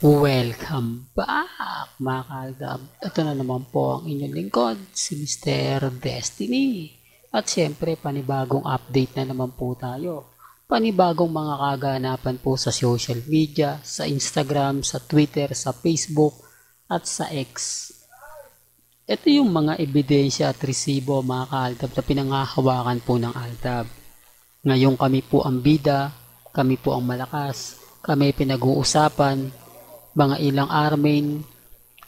Welcome back mga kaaldab. Ito na naman po ang inyong lingkod, si Mr. Destiny. At syempre panibagong update na naman po tayo. Panibagong mga kaganapan po sa social media, sa Instagram, sa Twitter, sa Facebook, at sa X. Ito yung mga ebidensya at resibo mga kaaldab na pinanghahawakan po ng aldab. Ngayon kami po ang bida, kami po ang malakas, kami pinag-uusapan, mga ilang armin,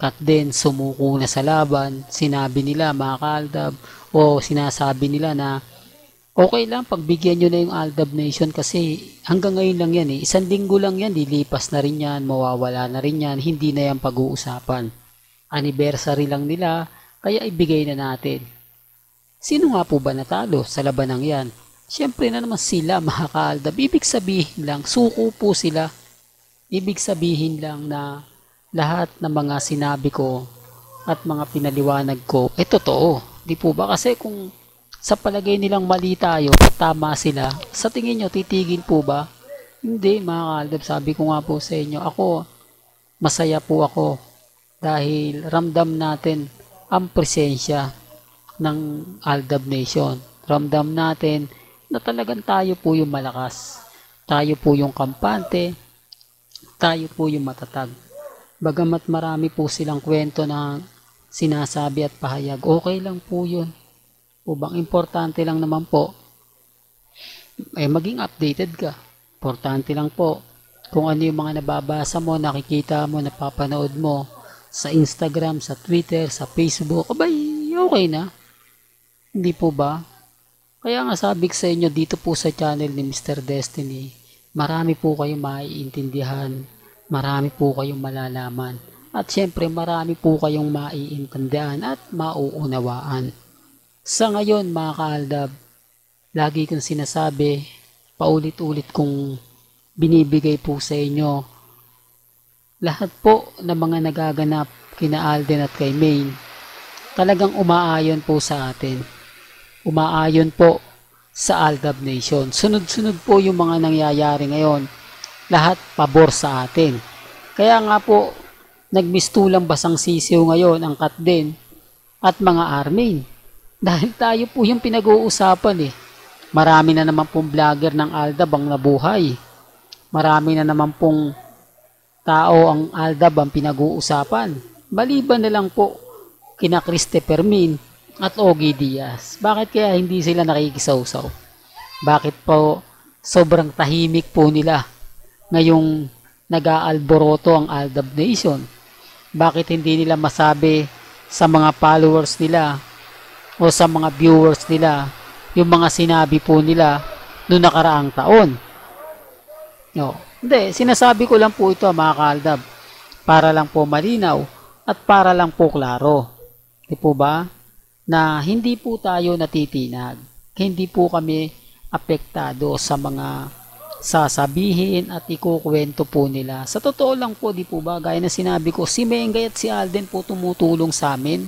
kat din sumuko na sa laban, sinabi nila mga kaaldab o sinasabi nila na okay lang pagbigyan nyo na yung Aldab Nation kasi hanggang ngayon lang yan isang linggo lang yan, dilipas na rin yan, mawawala na rin yan, hindi na yan pag-uusapan. Anniversary lang nila, kaya ibigay na natin. Sino nga po ba natalo sa labanang yan? Siyempre na naman sila mga kaaldab, ibig sabihin lang, suko po sila. Ibig sabihin lang na lahat ng mga sinabi ko at mga pinaliwanag ko, totoo. Di po ba? Kasi kung sa palagay nilang mali tayo, tama sila, sa tingin nyo, titigil po ba? Hindi, mga kaaldab. Sabi ko nga po sa inyo, masaya po ako dahil ramdam natin ang presensya ng Aldab Nation. Ramdam natin na talagang tayo po yung malakas. Tayo po yung kampante. Tayo po yung matatag. Bagamat marami po silang kwento na sinasabi at pahayag, okay lang po yun. O bang importante lang naman po, maging updated ka. Importante lang po kung ano yung mga nababasa mo, nakikita mo, napapanood mo sa Instagram, sa Twitter, sa Facebook, okay na. Hindi po ba? Kaya nga sabi ko sa inyo dito po sa channel ni Mr. Destiny, marami po kayong maiintindihan, marami po kayong malalaman, at syempre marami po kayong maiintindihan at mauunawaan. Sa ngayon mga kaaldab, lagi kong sinasabi, paulit-ulit kong binibigay po sa inyo, lahat po ng mga nagaganap kina Alden at kay Maine, talagang umaayon po sa atin. Umaayon po sa Aldab Nation. Sunod-sunod po yung mga nangyayari ngayon. Lahat pabor sa atin. Kaya nga po, nagmistulang basang sisiw ngayon ang Katden at mga Armin. Dahil tayo po yung pinag-uusapan Marami na naman pong vlogger ng Aldab ang nabuhay. Marami na naman pong tao ang Aldab ang pinag-uusapan. Maliban na lang po kina Christopher Min at Ogie Diaz. Bakit kaya hindi sila nakikisawsaw? Bakit po sobrang tahimik po nila ngayong nag-aalboroto ang Aldab Nation? Bakit hindi nila masabi sa mga followers nila o sa mga viewers nila yung mga sinabi po nila noong nakaraang taon? No. Hindi, sinasabi ko lang po ito mga kaaldab para lang po malinaw at para lang po klaro. Di po ba? Na hindi po tayo natitinag. Hindi po kami apektado sa mga sasabihin at ikukwento po nila. Sa totoo lang po, di po ba? Gaya na sinabi ko, si Mengay at si Alden po tumutulong sa amin.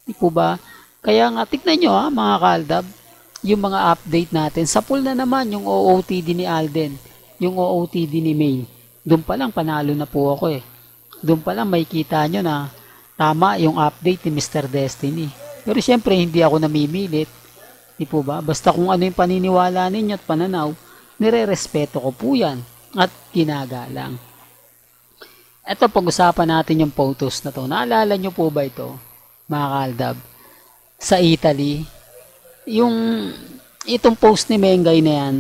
Di po ba? Kaya nga, tignan nyo mga kaaldab, yung mga update natin. Sa pool na naman yung OOTD ni Alden, yung OOTD ni Maine. Doon pa lang panalo na po ako Doon pa lang may kita nyo na tama yung update ni Mr. Destiny. Pero syempre hindi ako namimilit. Di po ba? Basta kung ano yung paniniwala ninyo at pananaw, nire-respeto ko po yan at ginagalang. Ito, pag-usapan natin yung photos na to. Naalala nyo po ba ito, mga kaaldab? Sa Italy, itong post ni Mengay na yan,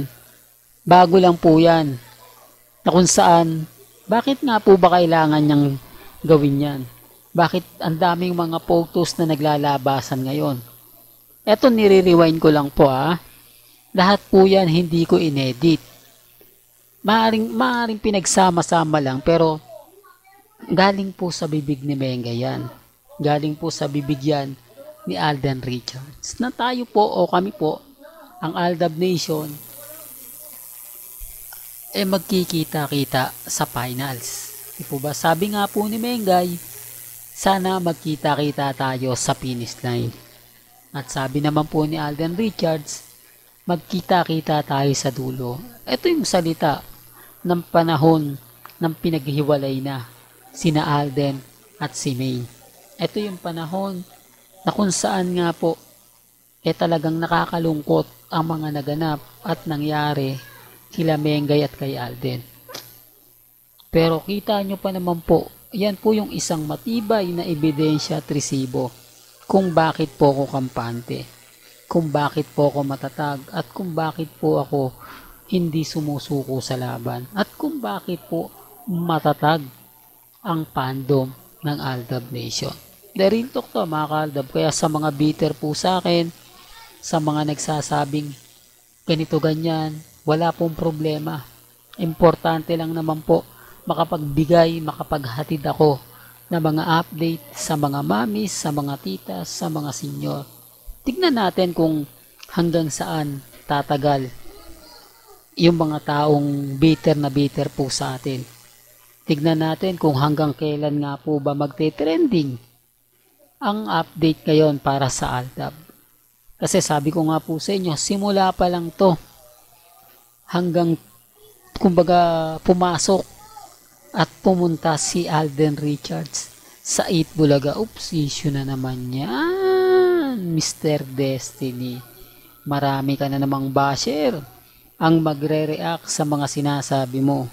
bago lang po yan. Na kung saan, bakit nga po ba kailangan niyang gawin yan? Bakit ang daming mga photos na naglalabasan ngayon? Eto, nire-rewind ko lang po Lahat po yan hindi ko inedit. Maaring pinagsama-sama lang pero galing po sa bibig ni Menga yan. Galing po sa bibig yan ni Alden Richards. Na tayo po o kami po, ang Aldab Nation, magkikita-kita sa finals. Di po ba? Sabi nga po ni Mengay, sana magkita-kita tayo sa finish line. At sabi naman po ni Alden Richards, magkita-kita tayo sa dulo. Ito yung salita ng panahon ng pinaghiwalay na. sina Alden at si Maine. Ito yung panahon na kung saan nga po talagang nakakalungkot ang mga naganap at nangyari kila Mengay at kay Alden. Pero kita nyo pa naman po, yan po yung isang matibay na ebidensya at resibo kung bakit po ako kampante, kung bakit po ako matatag, at kung bakit po ako hindi sumusuko sa laban, at kung bakit po matatag ang fandom ng Aldab Nation. The real talk to mga ka-Aldab. Kaya sa mga bitter po sa akin, sa mga nagsasabing ganito ganyan, wala pong problema. Importante lang naman po makapagbigay, makapaghatid ako ng mga update sa mga mamis, sa mga titas, sa mga senior. Tignan natin kung hanggang saan tatagal yung mga taong bitter na bitter po sa atin. Tignan natin kung hanggang kailan nga po ba magte-trending ang update ngayon para sa Aldab. Kasi sabi ko nga po sa inyo, simula pa lang to hanggang kumbaga pumasok at pumunta si Alden Richards sa 8 Bulaga. Oops, issue na naman yan, Mr. Destiny. Marami ka na namang basher ang magre-react sa mga sinasabi mo.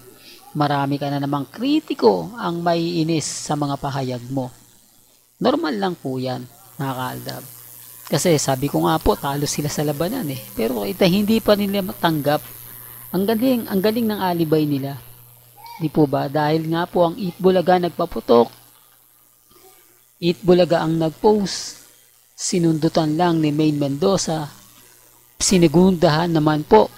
Marami ka na namang kritiko ang maiinis sa mga pahayag mo. Normal lang po yan, mga ka-Aldab. Kasi sabi ko nga po, talo sila sa labanan eh. Pero hindi pa nila matanggap. Ang galing ng alibay nila. Di po ba? Dahil nga po ang Eat Bulaga nagpaputok. Eat Bulaga ang nagpost. Sinundutan lang ni Maine Mendoza. Sinigundahan naman po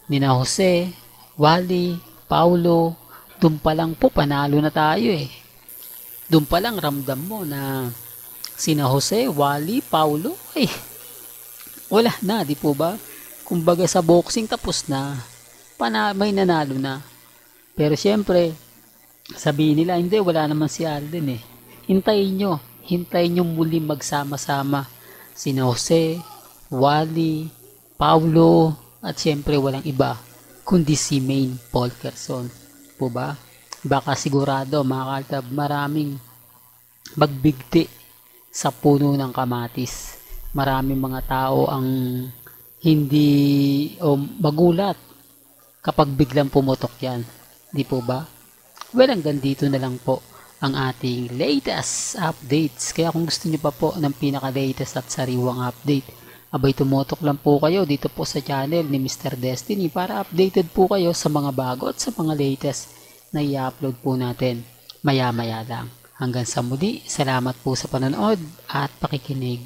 ni na Jose, Wally, Paulo. Doon pa lang po panalo na tayo eh. Doon pa lang ramdam mo na sina Jose, Wally, Paulo, wala na, di po ba? Kumbaga sa boxing tapos na, may nanalo na. Pero syempre, sabihin nila, hindi, wala naman si Alden eh. Hintayin nyo muli magsama-sama sina Jose, Wally, Paulo, at syempre walang iba, kundi si Maine Polkerson. Po ba? Baka sigurado mga ka-Aldab, maraming magbigti sa puno ng kamatis. Maraming mga tao ang hindi magulat kapag biglang pumutok yan. Di po ba? Well, hanggang dito na lang po ang ating latest updates. Kaya kung gusto nyo pa po ng pinaka-latest at sariwang update, abay tumutok lang po kayo dito po sa channel ni Mr. Destiny para updated po kayo sa mga bago at sa mga latest na i-upload po natin maya-maya lang. Hanggang sa muli, salamat po sa panonood at pakikinig.